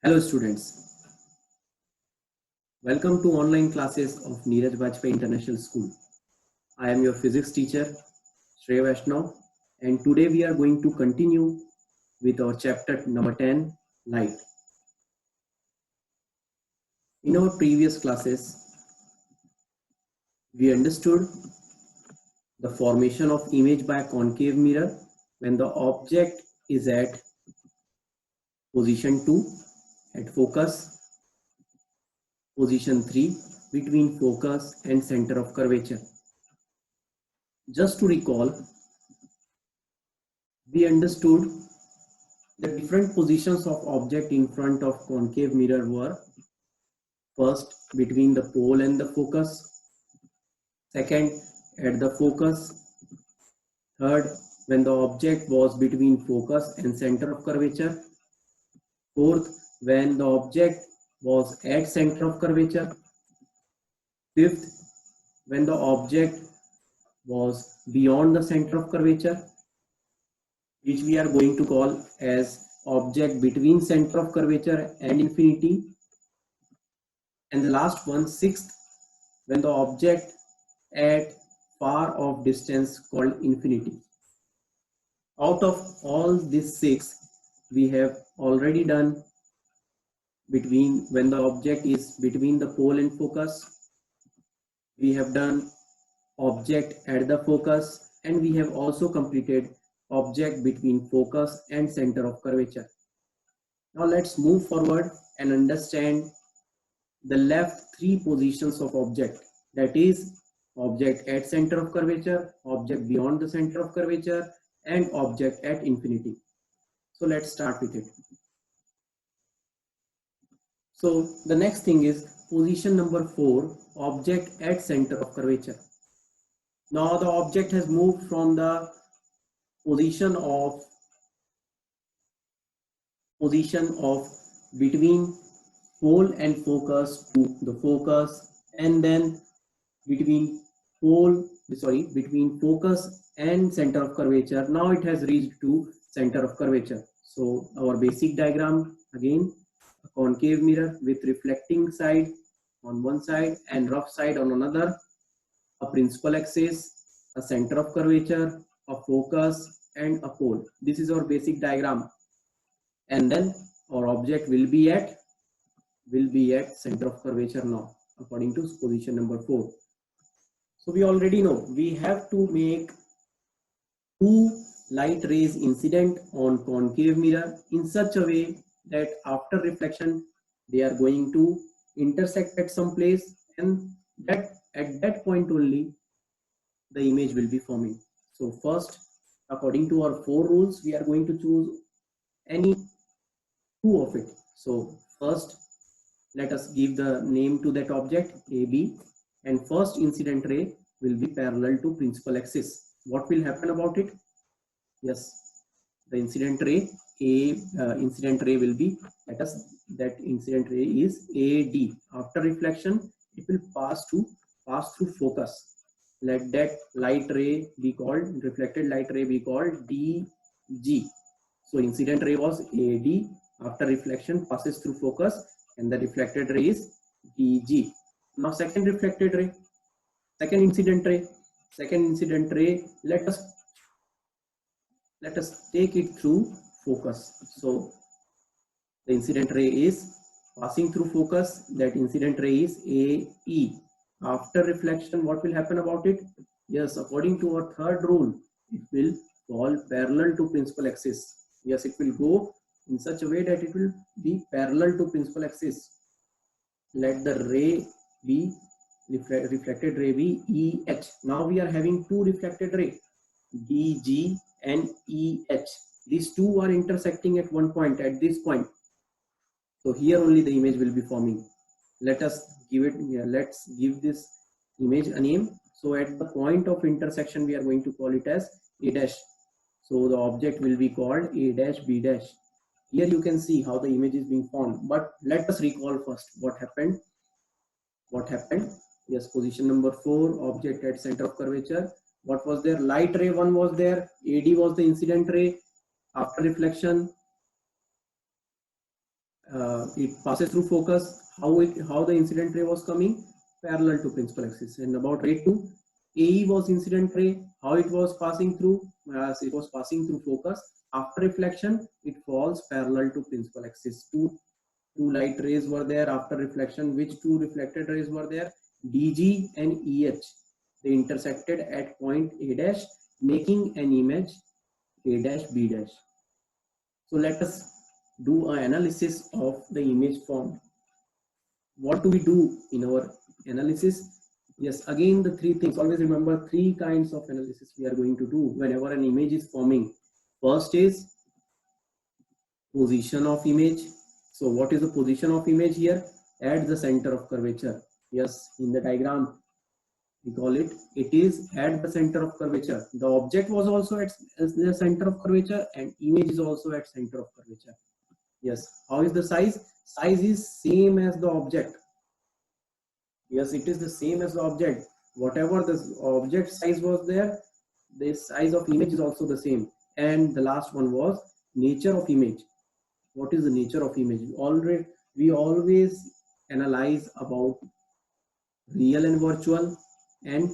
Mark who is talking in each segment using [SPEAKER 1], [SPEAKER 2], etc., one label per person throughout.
[SPEAKER 1] Hello students, welcome to online classes of Neeraj Bajpayee International School. I am your physics teacher Shreya Vaishnav, and today we are going to continue with our chapter number 10, light. In our previous classes, we understood the formation of image by a concave mirror when the object is at position 2 at focus, position 3 between focus and center of curvature. Just to recall, we understood the different positions of object in front of concave mirror were: first, between the pole and the focus; second, at the focus; third, when the object was between focus and center of curvature; fourth, when the object was at center of curvature; fifth, when the object was beyond the center of curvature, which we are going to call as object between center of curvature and infinity; and the last one, sixth, when the object at far off distance called infinity. Out of all these six, we have already done between when the object is between the pole and focus. We have done object at the focus, and we have also completed object between focus and center of curvature. Now let's move forward and understand the left three positions of object, that is object at center of curvature, object beyond the center of curvature, and object at infinity. So let's start with it. So the next thing is position number 4, object at center of curvature. Now the object has moved from the position of between pole and focus to the focus, and then between focus and center of curvature. Now it has reached to center of curvature. So our basic diagram again: a concave mirror with reflecting side on one side and rough side on another, a principal axis, a center of curvature, a focus, and a pole. This is our basic diagram, and then our object will be at center of curvature now according to position number 4. So we already know we have to make two light rays incident on concave mirror in such a way that after reflection they are going to intersect at some place, and that at that point only the image will be forming. So first, according to our 4 rules, we are going to choose any two of it. So first, let us give the name to that object AB, and first incident ray will be parallel to principal axis. What will happen about it? Yes, the incident ray will be, that incident ray is AD. After reflection, it will pass through focus. Let that light ray be called, reflected light ray be called DG. So incident ray was AD. After reflection, passes through focus, and the reflected ray is DG. Now second incident ray, let us take it through focus. So the incident ray is passing through focus, that incident ray is AE. After reflection, what will happen about it? Yes, according to our third rule, it will fall parallel to principal axis. Yes, it will go in such a way that it will be parallel to principal axis. Let the ray be reflected ray be EH. Now we are having two reflected ray, DG and EH. These two are intersecting at one point, at this point. So here only the image will be forming. Let's give this image a name. So at the point of intersection, we are going to call it as A dash. So the object will be called A dash B dash. Here you can see how the image is being formed, but let us recall first what happened. Yes, position number 4, object at center of curvature. What was there? Light ray 1 was there, AD was the incident ray. After reflection, it passes through focus. How the incident ray was coming? Parallel to principal axis. And about ray 2, AE was incident ray. How it was passing through? As it was passing through focus. After reflection, it falls parallel to principal axis. Two light rays were there after reflection. Which two reflected rays were there? DG and EH. They intersected at point A dash, making an image A dash B dash. So let us do an analysis of the image formed. What do we do in our analysis? Yes, again the three things. Always remember three kinds of analysis we are going to do whenever an image is forming. First is position of image. So what is the position of image here? At the center of curvature. Yes, in the diagram we call it is at the center of curvature. The object was also at the center of curvature and image is also at center of curvature. Yes, how is the size? Size is same as the object. Yes, it is the same as the object. Whatever the object size was there, the size of image is also the same. And the last one was nature of image. What is the nature of image? We always analyze about real and virtual and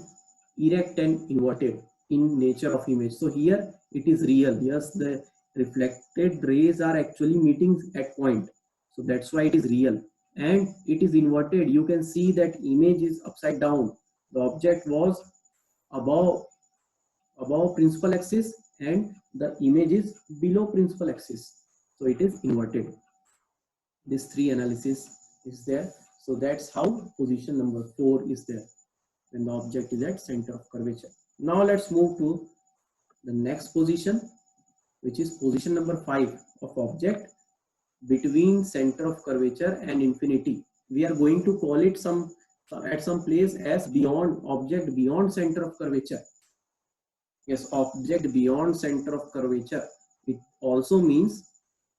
[SPEAKER 1] erect and inverted in nature of image. So here it is real. Yes, the reflected rays are actually meeting at point. So that's why it is real. And it is inverted. You can see that image is upside down. The object was above principal axis and the image is below principal axis. So it is inverted. This three analysis is there. So that's how position number 4 is there when the object is at center of curvature. Now let's move to the next position, which is position number 5 of object between center of curvature and infinity. We are going to call it at some place as beyond, object beyond center of curvature. Yes, object beyond center of curvature. It also means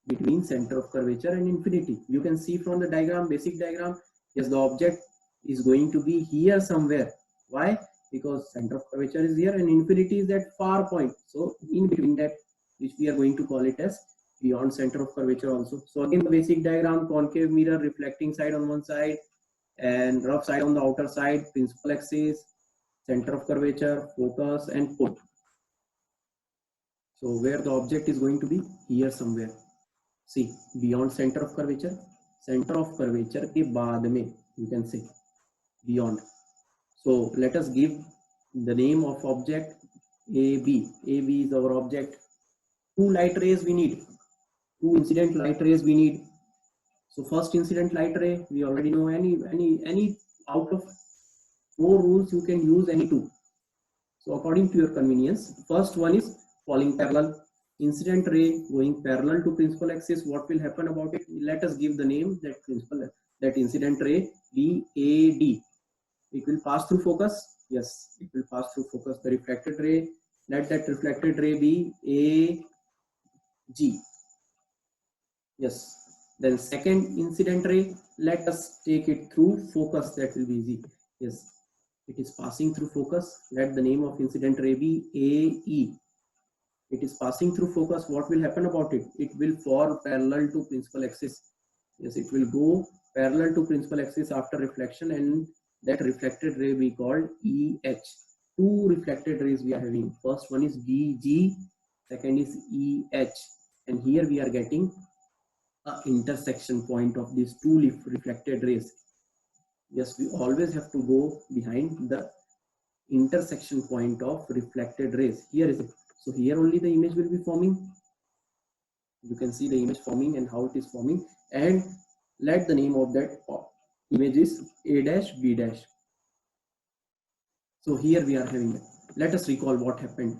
[SPEAKER 1] between center of curvature and infinity. You can see from the diagram, basic diagram, yes, the object is going to be here somewhere. Why? Because center of curvature is here and infinity is that far point. So in between that, which we are going to call it as beyond center of curvature also. So again, the basic diagram, concave mirror, reflecting side on one side and rough side on the outer side, principal axis, center of curvature, focus and put. So where the object is going to be? Here somewhere. See, beyond center of curvature के बाद में, you can say beyond. So let us give the name of object AB. AB is our object. Two light rays we need. Two incident light rays we need. So first incident light ray, we already know any out of 4 rules you can use any two. So according to your convenience, first one is falling parallel. Incident ray going parallel to principal axis. What will happen about it? Let us give the name that incident ray BAD. It will pass through focus. Yes, it will pass through focus. The reflected ray, let that reflected ray be AG. Yes. Then second incident ray, let us take it through focus. That will be easy. Yes, it is passing through focus. Let the name of incident ray be AE. It is passing through focus. What will happen about it? It will fall parallel to principal axis. Yes, it will go parallel to principal axis after reflection, and that reflected ray we called EH. Two reflected rays we are having. First one is DG, second is EH, and here we are getting an intersection point of these two reflected rays. Yes, we always have to go behind the intersection point of reflected rays. Here is it. So here only the image will be forming. You can see the image forming and how it is forming, and let the name of that image is A dash B dash. So here we are having it. Let us recall what happened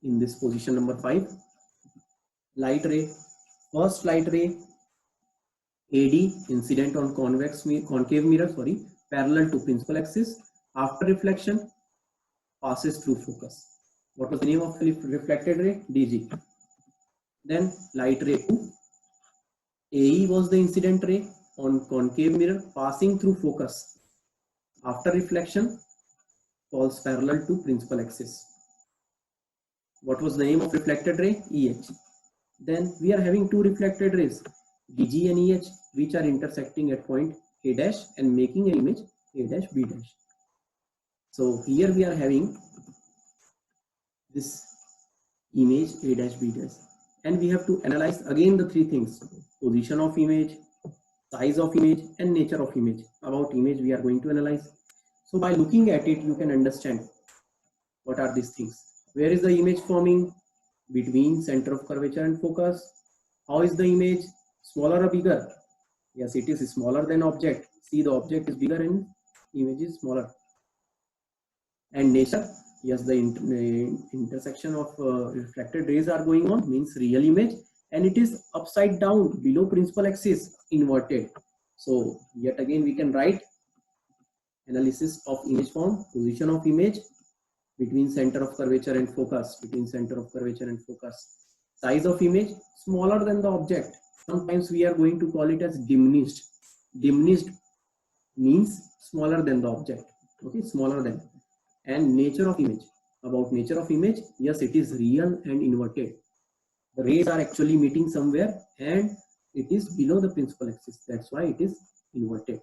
[SPEAKER 1] in this position number 5. Light ray, first light ray AD, incident on concave mirror, parallel to principal axis. After reflection, passes through focus. What was the name of the reflected ray? DG. Then light ray 2, AE was the incident ray on concave mirror, passing through focus. After reflection, falls parallel to principal axis. What was the name of reflected ray? EH. Then we are having two reflected rays. DG and EH, which are intersecting at point A dash and making an image A dash B dash. So here we are having this image A dash B dash, and we have to analyze again the three things: position of image, size of image, and nature of image. About image we are going to analyze. So by looking at it, you can understand what are these things. Where is the image forming? Between center of curvature and focus. How is the image? Smaller or bigger? Yes, it is smaller than object. See, the object is bigger and image is smaller. And nature? Yes, the intersection of reflected rays are going on, means real image, and it is upside down below principal axis, inverted. So yet again we can write analysis of image form, position of image, between center of curvature and focus, between center of curvature and focus. Size of image, smaller than the object. Sometimes we are going to call it as diminished. Diminished means smaller than the object. Okay, smaller than. And nature of image. About nature of image, yes, it is real and inverted. The rays are actually meeting somewhere and it is below the principal axis. That's why it is inverted.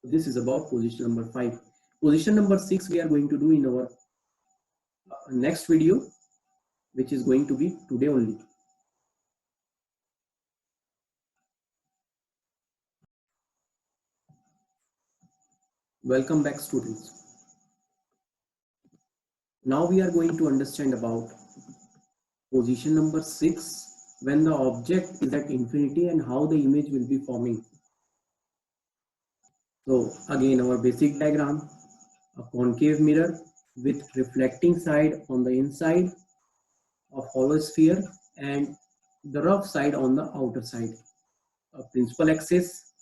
[SPEAKER 1] This is about position number 5. Position number 6 we are going to do in our next video, which is going to be today only. Welcome back, students. Now we are going to understand about position number 6, when the object is at infinity and how the image will be forming. So again, our basic diagram: a concave mirror with reflecting side on the inside of hollow sphere and the rough side on the outer side. A principal axis,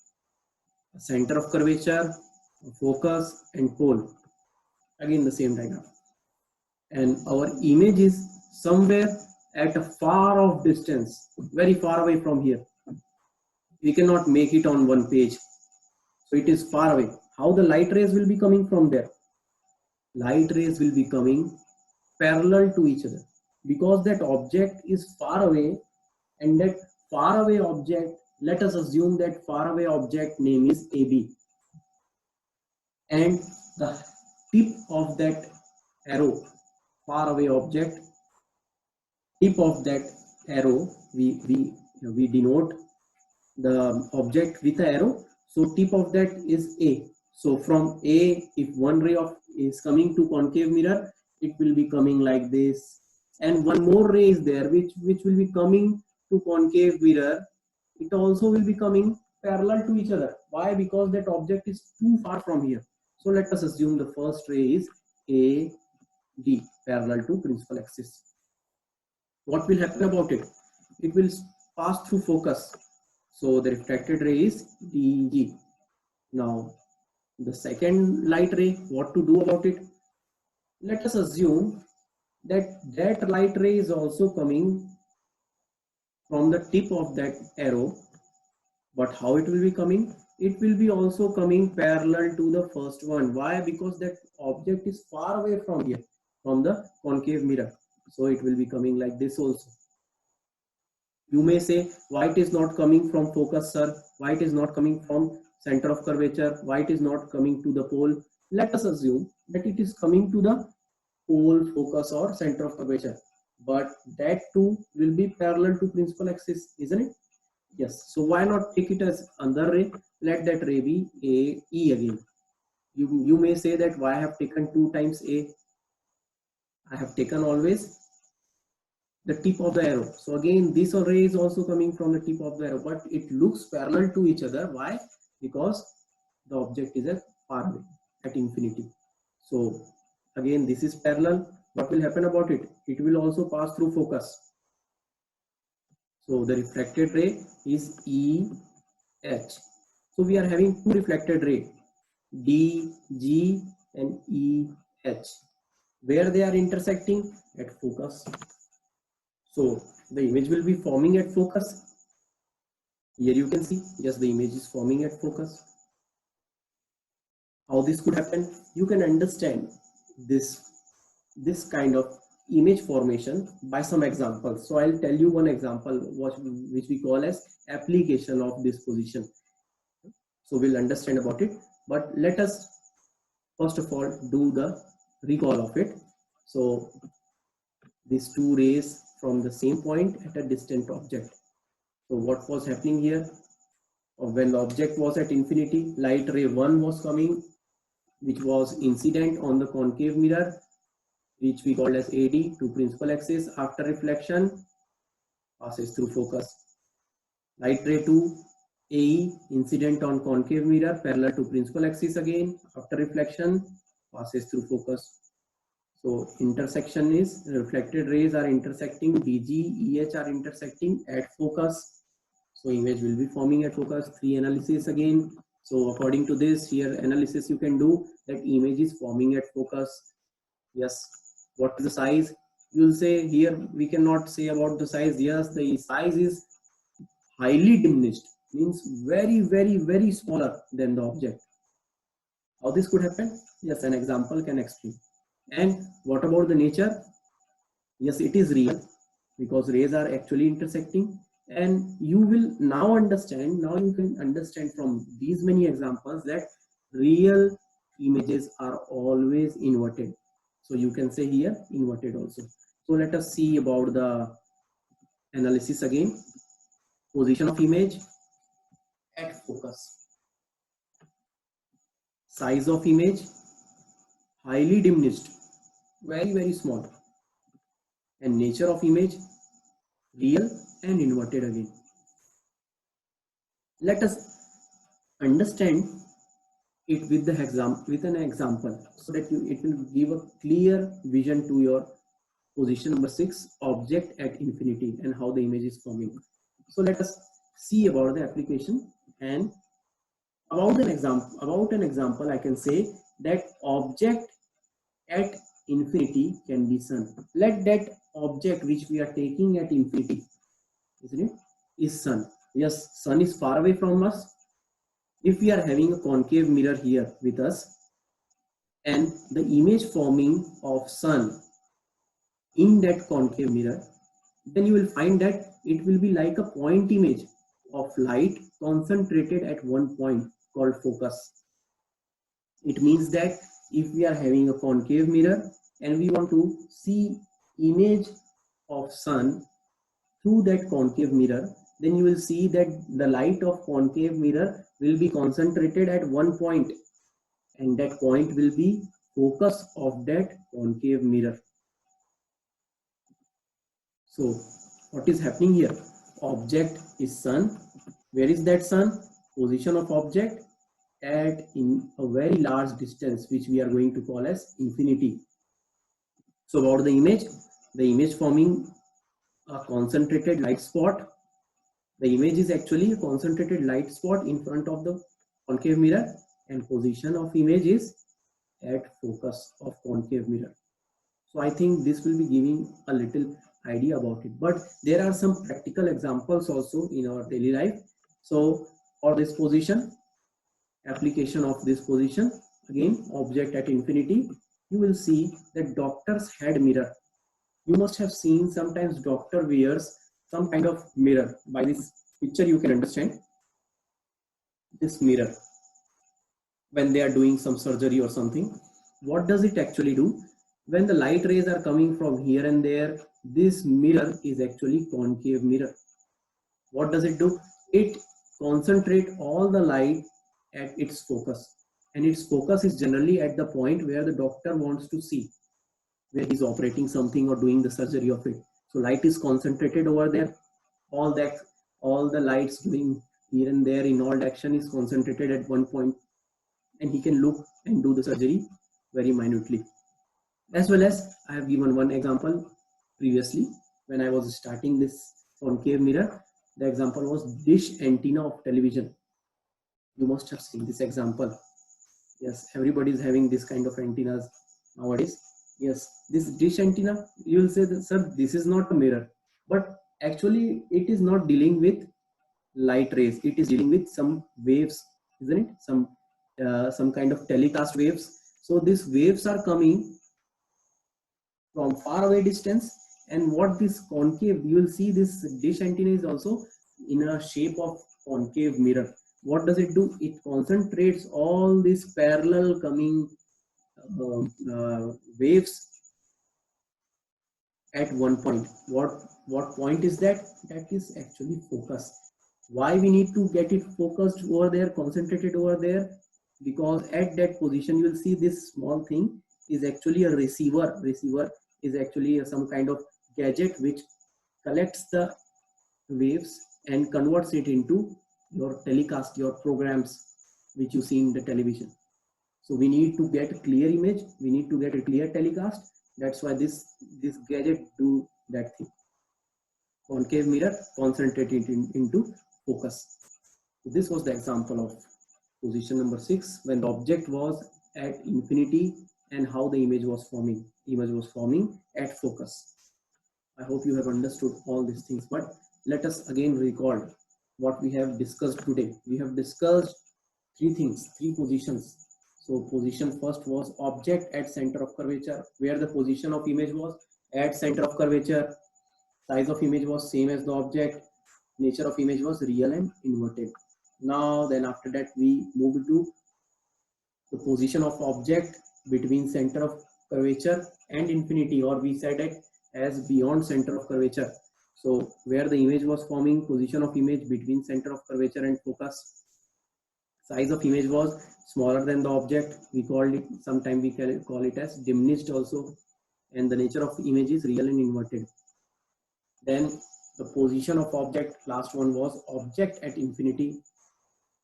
[SPEAKER 1] a center of curvature, a focus, and pole. Again the same diagram. And our image is somewhere at a far off distance, very far away from here. We cannot make it on one page. So it is far away. How the light rays will be coming from there? Light rays will be coming parallel to each other, because that object is far away, and that far away object, let us assume that far away object name is AB, and the tip of that arrow, far away object, tip of that arrow, we denote the object with an arrow. So tip of that is A. So from A, if one ray of is coming to concave mirror, it will be coming like this, and one more ray is there which will be coming to concave mirror. It also will be coming parallel to each other. Why? Because that object is too far from here. So let us assume the first ray is AD, parallel to principal axis. What will happen about it? It will pass through focus. So the refracted ray is DG. Now the second light ray, what to do about it? Let us assume that that light ray is also coming from the tip of that arrow. But how it will be coming? It will be also coming parallel to the first one. Why? Because that object is far away from here, from the concave mirror. So it will be coming like this also. You may say, why it is not coming from focus, sir? Why it is not coming from center of curvature? Why it is not coming to the pole? Let us assume that it is coming to the pole, focus, or center of curvature. But that too will be parallel to principal axis, isn't it? Yes. So why not take it as another ray? Let that ray be AE again. You may say that why I have taken 2 times A? I have taken always the tip of the arrow. So again, this ray is also coming from the tip of the arrow, but it looks parallel to each other. Why? Because the object is at far away, at infinity. So again, this is parallel. What will happen about it? It will also pass through focus. So the refracted ray is EH. So we are having 2 reflected ray, DG and EH. Where they are intersecting? At focus. So the image will be forming at focus. Here you can see, yes, the image is forming at focus. How this could happen? You can understand this kind of image formation by some examples. So I'll tell you one example which we call as application of this position. So we'll understand about it, but let us first of all do the recall of it. So these two rays from the same point at a distant object. So what was happening here? When the object was at infinity, light ray 1 was coming, which was incident on the concave mirror, which we called as AD to principal axis. After reflection, passes through focus. Light ray 2, AE, incident on concave mirror, parallel to principal axis again. After reflection, passes through focus. So intersection is reflected rays are intersecting, DG, EH are intersecting at focus. So image will be forming at focus. 3 analysis again. So according to this, here analysis you can do that image is forming at focus. Yes. What is the size? You will say here we cannot say about the size. Yes, the size is highly diminished, means very smaller than the object. How this could happen? Yes, an example can explain. And what about the nature? Yes, it is real because rays are actually intersecting, and you will now understand, now you can understand from these many examples that real images are always inverted. So you can say here inverted also. So let us see about the analysis again. Position of image at focus. Size of image highly diminished, very small. And nature of image real and inverted again. Let us understand it with an example so that it will give a clear vision to your position number 6, object at infinity, and how the image is forming. So let us see about the application. And about an example I can say that object at infinity can be sun. Let that object which we are taking at infinity, isn't it, is sun. Yes, sun is far away from us. If we are having a concave mirror here with us, and the image forming of sun in that concave mirror, then you will find that it will be like a point image of light concentrated at one point called focus. It means that if we are having a concave mirror and we want to see image of sun through that concave mirror, then you will see that the light of concave mirror will be concentrated at one point, and that point will be focus of that concave mirror. So what is happening here? Object is sun. Where is that sun? Position of object at in a very large distance, which we are going to call as infinity. So about the image forming a concentrated light spot. The image is actually a concentrated light spot in front of the concave mirror, and position of image is at focus of concave mirror. So I think this will be giving a little idea about it, but there are some practical examples also in our daily life. So for this position, application of this position, again object at infinity, you will see that doctor's head mirror. You must have seen sometimes doctor wears some kind of mirror. By this picture you can understand this mirror when they are doing some surgery or something. What does it actually do? When the light rays are coming from here and there, this mirror is actually concave mirror. What does it do? It concentrates all the light at its focus, and its focus is generally at the point where the doctor wants to see, where he's operating something or doing the surgery of it. So light is concentrated over there. All the lights going here and there in all direction is concentrated at one point, and he can look and do the surgery very minutely. As well as I have given one example previously when I was starting this concave mirror. The example was dish antenna of television. You must have seen this example. Yes, everybody is having this kind of antennas nowadays. Yes, this dish antenna, you will say that, sir, this is not a mirror, but actually it is not dealing with light rays. It is dealing with some waves, isn't it? Some kind of telecast waves. So these waves are coming from far away distance. And what this concave, you will see this dish antenna is also in a shape of concave mirror. What does it do? It concentrates all these parallel coming waves at one point. What point is that? That is actually focus. Why we need to get it focused over there, concentrated over there? Because at that position you will see this small thing is actually a receiver. Receiver is actually some kind of gadget which collects the waves and converts it into your telecast, your programs which you see in the television. So we need to get a clear image, we need to get a clear telecast. That's why this gadget do that thing. Concave mirror concentrated into focus. So this was the example of position number 6, when the object was at infinity and how the image was forming. Image was forming at focus. I hope you have understood all these things, but let us again recall what we have discussed today. We have discussed 3 things, 3 positions. So position first was object at center of curvature, where the position of image was at center of curvature. Size of image was same as the object. Nature of image was real and inverted. Now then after that we move to the position of object between center of curvature and infinity, or we said it as beyond center of curvature. So where the image was forming, position of image between center of curvature and focus. Size of image was smaller than the object. We called it, sometimes we call it as diminished also. And the nature of image is real and inverted. Then the position of object, last one was object at infinity.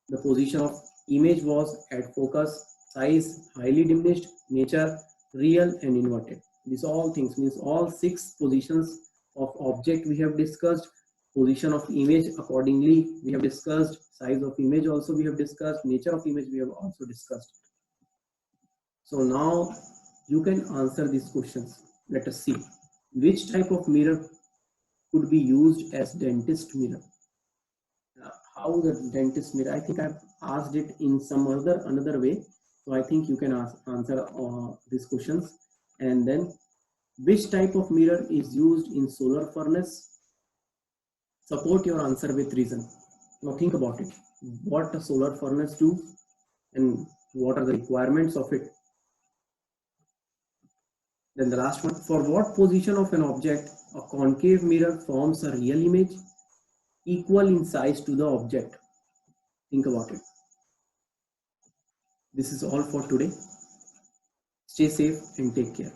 [SPEAKER 1] The position of image was at focus. Size highly diminished, nature real and inverted. These all things means all 6 positions of object we have discussed. Position of image accordingly we have discussed. Size of image also we have discussed. Nature of image we have also discussed. So now you can answer these questions. Let us see which type of mirror could be used as dentist mirror. How the dentist mirror? I think I've asked it in some another way. So I think you can answer these questions. And then which type of mirror is used in solar furnace? Support your answer with reason. Now think about it. What a solar furnace do and what are the requirements of it? Then the last one, for what position of an object a concave mirror forms a real image equal in size to the object? Think about it. This is all for today. Stay safe and take care.